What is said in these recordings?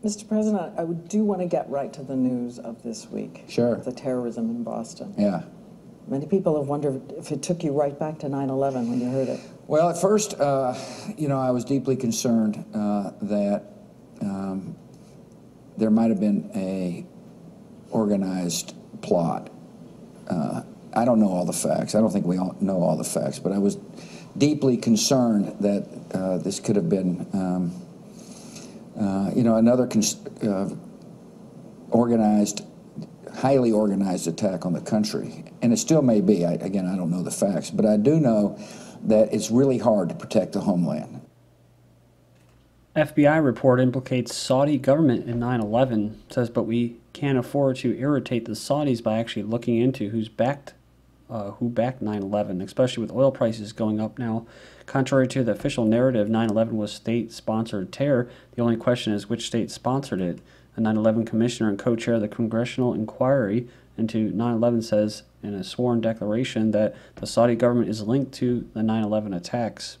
Mr. President, I do want to get right to the news of this week. Sure. The terrorism in Boston. Yeah. Many people have wondered if it took you right back to 9/11 when you heard it. Well, at first, you know, I was deeply concerned that there might have been a organized plot. I don't know all the facts. I don't think we all know all the facts, but I was deeply concerned that this could have been, you know, another organized, highly organized attack on the country. And it still may be. Again, I don't know the facts, but I do know that it's really hard to protect the homeland. FBI report implicates Saudi government in 9/11, says, but we can't afford to irritate the Saudis by actually looking into who backed 9/11, especially with oil prices going up now. Contrary to the official narrative, 9/11 was state-sponsored terror. The only question is which state sponsored it. A 9/11 commissioner and co-chair of the Congressional Inquiry into 9/11 says in a sworn declaration that the Saudi government is linked to the 9/11 attacks.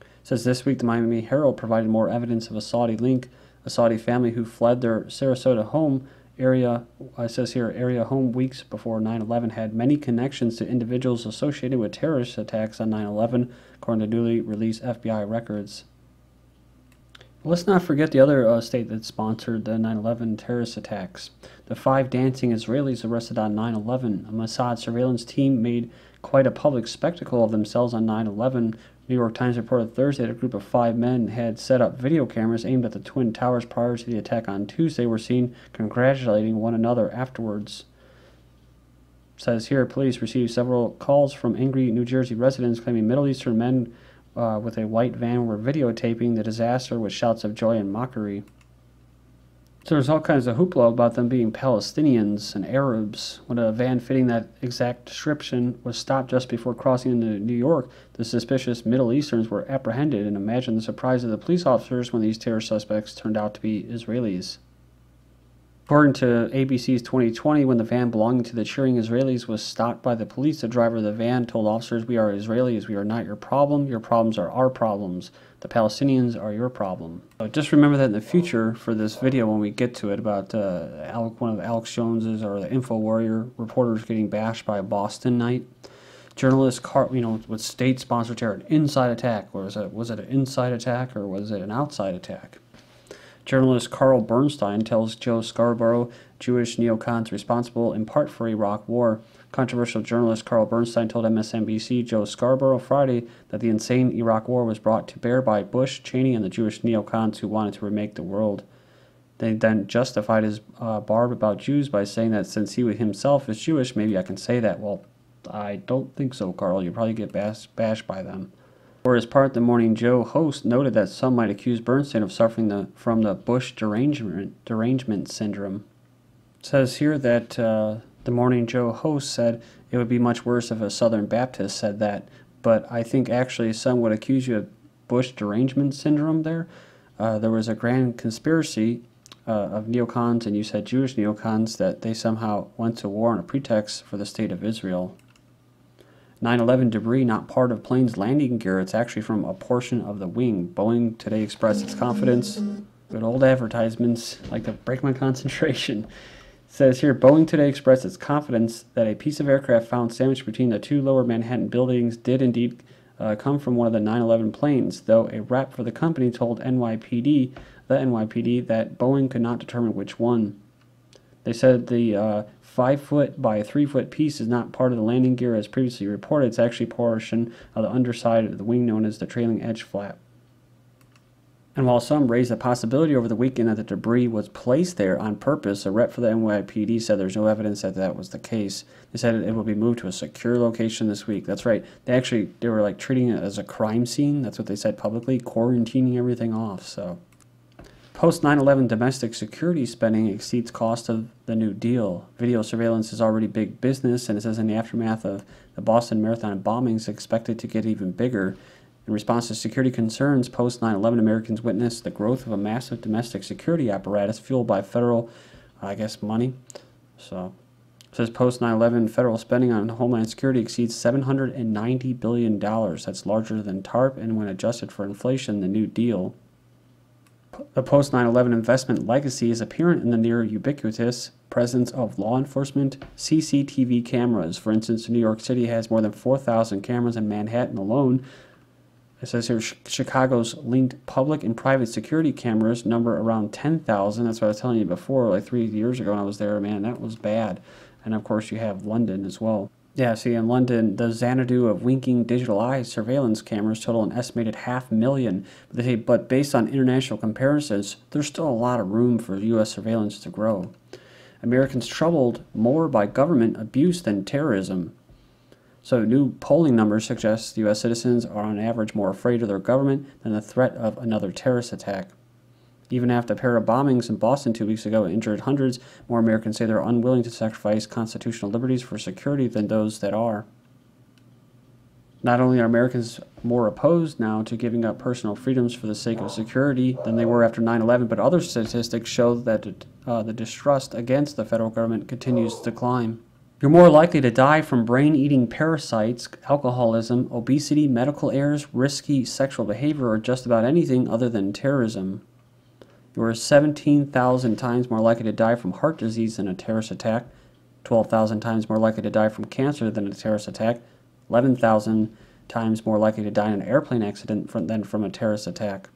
It says this week the Miami Herald provided more evidence of a Saudi link. A Saudi family who fled their Sarasota home area, it says here, area home weeks before 9/11 had many connections to individuals associated with terrorist attacks on 9/11, according to newly released FBI records. Let's not forget the other state that sponsored the 9/11 terrorist attacks. The 5 dancing Israelis arrested on 9/11. A Mossad surveillance team made quite a public spectacle of themselves on 9/11. New York Times reported Thursday that a group of 5 men had set up video cameras aimed at the Twin Towers prior to the attack on Tuesday were seen congratulating one another afterwards. It says here, police received several calls from angry New Jersey residents claiming Middle Eastern men with a white van were videotaping the disaster with shouts of joy and mockery. So there's all kinds of hoopla about them being Palestinians and Arabs. When a van fitting that exact description was stopped just before crossing into New York, the suspicious Middle Easterns were apprehended, and imagine the surprise of the police officers when these terror suspects turned out to be Israelis. According to ABC's 2020, when the van belonging to the cheering Israelis was stopped by the police, the driver of the van told officers, "We are Israelis. We are not your problem. Your problems are our problems. The Palestinians are your problem." So just remember that in the future for this video when we get to it about one of Alex Jones's or the InfoWarrior reporters getting bashed by a Boston night. Journalist, with state-sponsored terror, an inside attack, or was it an inside attack or was it an outside attack? Journalist Carl Bernstein tells Joe Scarborough Jewish neocons responsible in part for Iraq war. Controversial journalist Carl Bernstein told MSNBC Joe Scarborough Friday that the insane Iraq war was brought to bear by Bush, Cheney, and the Jewish neocons who wanted to remake the world. They then justified his barb about Jews by saying that since he himself is Jewish, maybe I can say that. Well, I don't think so, Carl. You'll probably get bashed by them. For his part, the Morning Joe host noted that some might accuse Bernstein of suffering from the Bush derangement syndrome. It says here that the Morning Joe host said it would be much worse if a Southern Baptist said that, but I think actually some would accuse you of Bush derangement syndrome there. There was a grand conspiracy of neocons, and you said Jewish neocons, that they somehow went to war on a pretext for the state of Israel. 9/11 debris not part of plane's landing gear. It's actually from a portion of the wing. Boeing today expressed its confidence. Good old advertisements like to break my concentration. It says here, Boeing today expressed its confidence that a piece of aircraft found sandwiched between the 2 lower Manhattan buildings did indeed come from one of the 9/11 planes, though a rep for the company told the NYPD that Boeing could not determine which one. They said the 5-foot by 3-foot piece is not part of the landing gear as previously reported. It's actually a portion of the underside of the wing known as the trailing edge flap. And while some raised the possibility over the weekend that the debris was placed there on purpose, a rep for the NYPD said there's no evidence that that was the case. They said it will be moved to a secure location this week. That's right. They were like treating it as a crime scene. That's what they said publicly, quarantining everything off. So post 9/11 domestic security spending exceeds cost of the New Deal. Video surveillance is already big business, and it says in the aftermath of the Boston Marathon bombings, expected to get even bigger. In response to security concerns, post 9/11 Americans witnessed the growth of a massive domestic security apparatus fueled by federal, money. So it says post 9/11 federal spending on Homeland Security exceeds $790 billion. That's larger than TARP, and when adjusted for inflation, the New Deal. The post 9/11 investment legacy is apparent in the near ubiquitous presence of law enforcement CCTV cameras. For instance, New York City has more than 4,000 cameras in Manhattan alone. It says here Chicago's linked public and private security cameras number around 10,000. That's what I was telling you before, like 3 years ago when I was there. Man, that was bad. And of course, you have London as well. Yeah, see, in London, the Xanadu of winking digital eye surveillance cameras total an estimated 500,000. But based on international comparisons, there's still a lot of room for U.S. surveillance to grow. Americans troubled more by government abuse than terrorism. So new polling numbers suggest U.S. citizens are on average more afraid of their government than the threat of another terrorist attack. Even after a pair of bombings in Boston 2 weeks ago injured hundreds, more Americans say they're unwilling to sacrifice constitutional liberties for security than those that are. Not only are Americans more opposed now to giving up personal freedoms for the sake of security than they were after 9/11, but other statistics show that the distrust against the federal government continues to climb. You're more likely to die from brain-eating parasites, alcoholism, obesity, medical errors, risky sexual behavior, or just about anything other than terrorism. You are 17,000 times more likely to die from heart disease than a terrorist attack, 12,000 times more likely to die from cancer than a terrorist attack, 11,000 times more likely to die in an airplane accident than from a terrorist attack.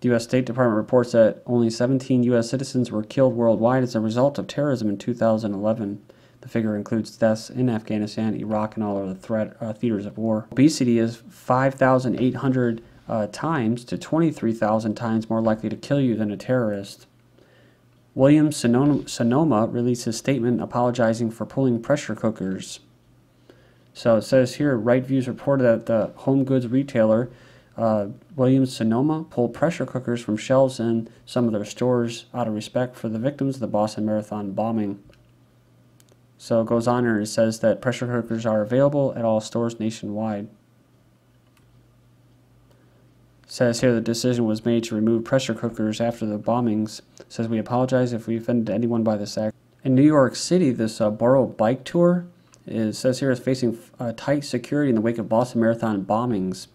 The U.S. State Department reports that only 17 U.S. citizens were killed worldwide as a result of terrorism in 2011. The figure includes deaths in Afghanistan, Iraq, and all other theaters of war. Obesity is 5,800 times to 23,000 times more likely to kill you than a terrorist. Williams-Sonoma released a statement apologizing for pulling pressure cookers. So it says here, Right Views reported that the home goods retailer Williams-Sonoma pulled pressure cookers from shelves in some of their stores out of respect for the victims of the Boston Marathon bombing. So it goes on and it says that pressure cookers are available at all stores nationwide. It says here the decision was made to remove pressure cookers after the bombings. It says we apologize if we offended anyone by this act. In New York City, this Boro bike tour says here is facing tight security in the wake of Boston Marathon bombings.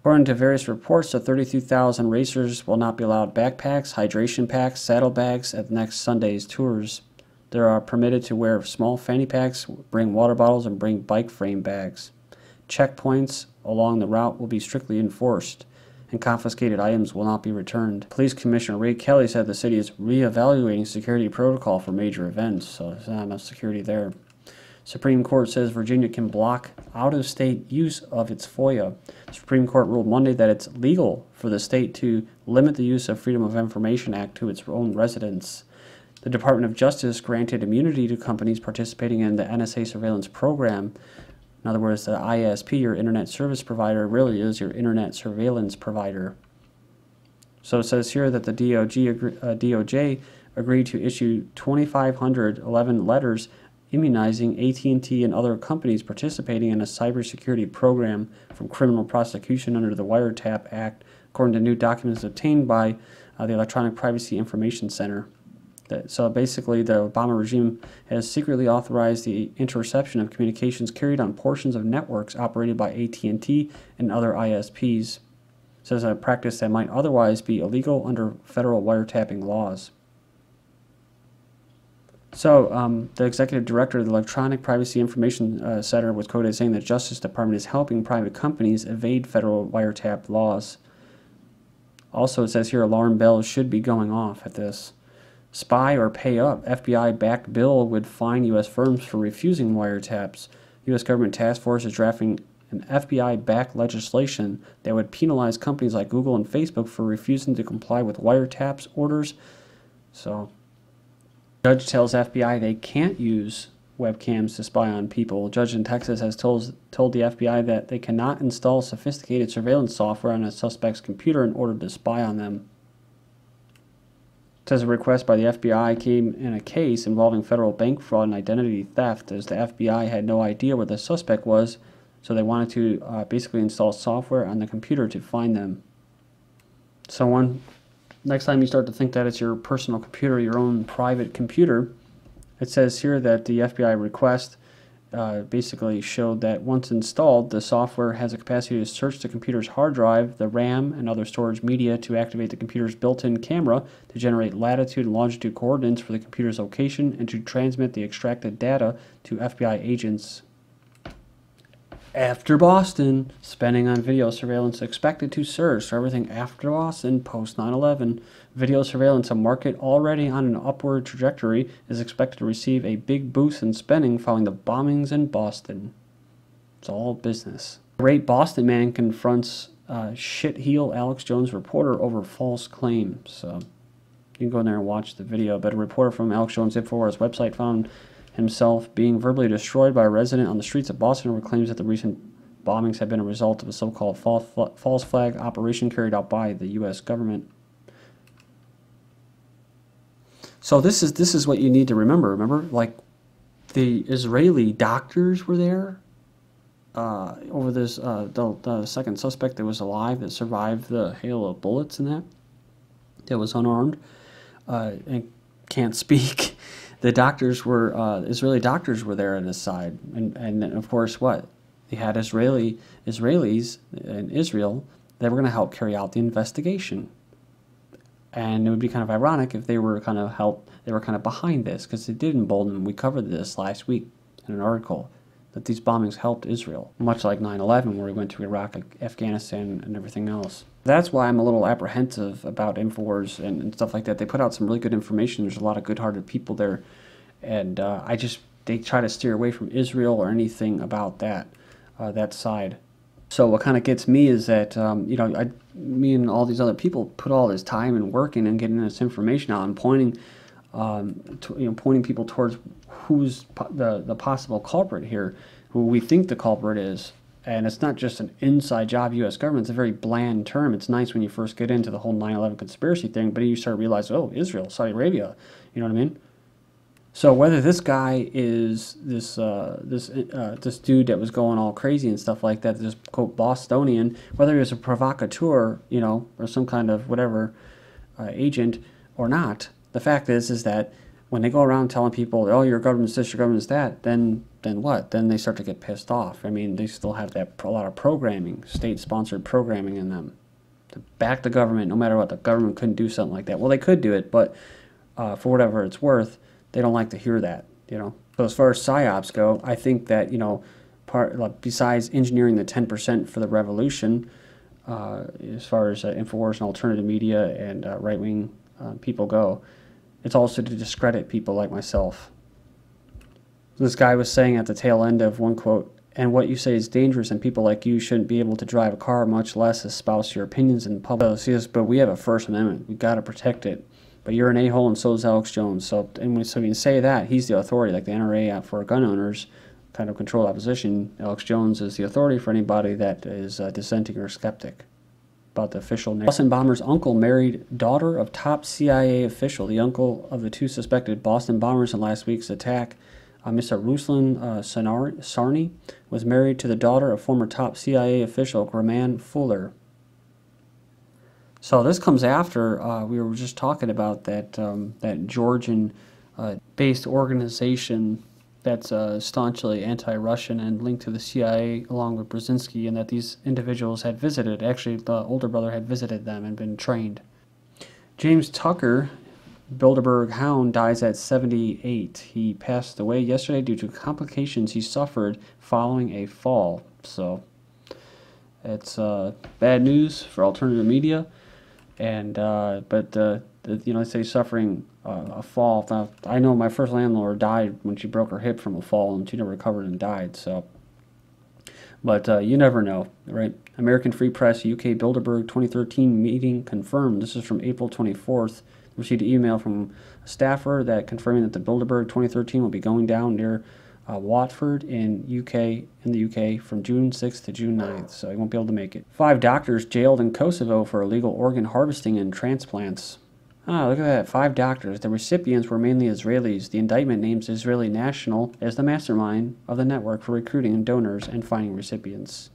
According to various reports, the 32,000 racers will not be allowed backpacks, hydration packs, saddlebags at the next Sunday's tours. They are permitted to wear small fanny packs, bring water bottles, and bring bike frame bags. Checkpoints along the route will be strictly enforced, and confiscated items will not be returned. Police Commissioner Ray Kelly said the city is reevaluating security protocol for major events, so there's not enough security there. Supreme Court says Virginia can block out-of-state use of its FOIA. The Supreme Court ruled Monday that it's legal for the state to limit the use of Freedom of Information Act to its own residents. The Department of Justice granted immunity to companies participating in the NSA surveillance program. In other words, the ISP, your internet service provider, really is your internet surveillance provider. So it says here that the DOJ agreed to issue 2,511 letters immunizing AT&T and other companies participating in a cybersecurity program from criminal prosecution under the Wiretap Act, according to new documents obtained by the Electronic Privacy Information Center. So basically, the Obama regime has secretly authorized the interception of communications carried on portions of networks operated by AT&T and other ISPs. So it's a practice that might otherwise be illegal under federal wiretapping laws. So the executive director of the Electronic Privacy Information Center was quoted as saying that the Justice Department is helping private companies evade federal wiretap laws. Also, it says here alarm bells should be going off at this. Spy or pay up. FBI-backed bill would fine U.S. firms for refusing wiretaps. U.S. government task force is drafting an FBI-backed legislation that would penalize companies like Google and Facebook for refusing to comply with wiretaps orders. So, judge tells FBI they can't use webcams to spy on people. A judge in Texas has told the FBI that they cannot install sophisticated surveillance software on a suspect's computer in order to spy on them. It says a request by the FBI came in a case involving federal bank fraud and identity theft, as the FBI had no idea where the suspect was, so they wanted to basically install software on the computer to find them. So next time you start to think that it's your personal computer, your own private computer, it says here that the FBI request basically showed that once installed, the software has a capacity to search the computer's hard drive, the RAM, and other storage media to activate the computer's built-in camera to generate latitude and longitude coordinates for the computer's location and to transmit the extracted data to FBI agents. After Boston, spending on video surveillance expected to surge. So everything after Boston, post 9/11, video surveillance, a market already on an upward trajectory, is expected to receive a big boost in spending following the bombings in Boston. It's all business. Great Boston man confronts shit-heel Alex Jones reporter over false claims. So you can go in there and watch the video. But a reporter from Alex Jones' InfoWars website found himself being verbally destroyed by a resident on the streets of Boston who claims that the recent bombings have been a result of a so-called false flag operation carried out by the U.S. government. So this is what you need to remember. Remember, like, the Israeli doctors were there over this, the second suspect that was alive, that survived the hail of bullets and that was unarmed and can't speak. The doctors were, Israeli doctors were there on his side. And of course, what? They had Israelis in Israel that were going to help carry out the investigation. And it would be kind of ironic if they were kind of behind this, because it did embolden them. We covered this last week in an article, that these bombings helped Israel, much like 9/11, where we went to Iraq, Afghanistan, and everything else. That's why I'm a little apprehensive about InfoWars and stuff like that. They put out some really good information. There's a lot of good-hearted people there, and they try to steer away from Israel or anything about that side. So what kind of gets me is that me and all these other people put all this time and work in and getting this information out and pointing people towards who's the possible culprit here, who we think the culprit is. And it's not just an inside job U.S. government. It's a very bland term. It's nice when you first get into the whole 9/11 conspiracy thing, but you start to realize, oh, Israel, Saudi Arabia, you know what I mean? So whether this guy is this dude that was going all crazy and stuff like that, this quote Bostonian, whether he was a provocateur, or some kind of whatever agent or not, the fact is that when they go around telling people, oh, your government's this, your government's that, then what? Then they start to get pissed off. I mean, they still have a lot of programming, state-sponsored programming in them to back the government, no matter what. The government couldn't do something like that. Well, they could do it, but for whatever it's worth, they don't like to hear that, So as far as PSYOPs go, I think that, besides engineering the 10% for the revolution, as far as InfoWars and alternative media and right-wing people go, it's also to discredit people like myself. This guy was saying at the tail end of one quote, and what you say is dangerous, and people like you shouldn't be able to drive a car, much less espouse your opinions in public. So yes, but we have a First Amendment. We've got to protect it. But you're an a-hole, and so is Alex Jones. So when you say that, he's the authority, like the NRA for gun owners, kind of control opposition. Alex Jones is the authority for anybody that is dissenting or skeptic about the official name. Boston bomber's uncle married daughter of top CIA official. The uncle of the two suspected Boston bombers in last week's attack, Mr. Ruslan Sarny, was married to the daughter of former top CIA official Graham Fuller. So this comes after we were just talking about that Georgian-based organization that's staunchly anti-Russian and linked to the CIA along with Brzezinski, and that these individuals had visited. Actually, the older brother had visited them and been trained. James Tucker, Bilderberg Hound, dies at 78. He passed away yesterday due to complications he suffered following a fall. So it's bad news for alternative media. And they say suffering a fall. Now, I know my first landlord died when she broke her hip from a fall, and she never recovered and died. So, but you never know, right? American Free Press, UK Bilderberg 2013 meeting confirmed. This is from April 24th. Received an email from a staffer that confirming that the Bilderberg 2013 will be going down near Watford in the UK from June 6th to June 9th, so he won't be able to make it. 5 doctors jailed in Kosovo for illegal organ harvesting and transplants. Ah, look at that, 5 doctors. The recipients were mainly Israelis. The indictment names Israeli national as the mastermind of the network for recruiting donors and finding recipients,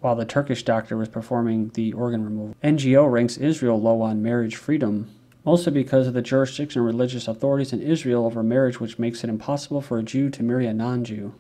while the Turkish doctor was performing the organ removal. NGO ranks Israel low on marriage freedom. mostly because of the jurisdiction of religious authorities in Israel over marriage, which makes it impossible for a Jew to marry a non-Jew.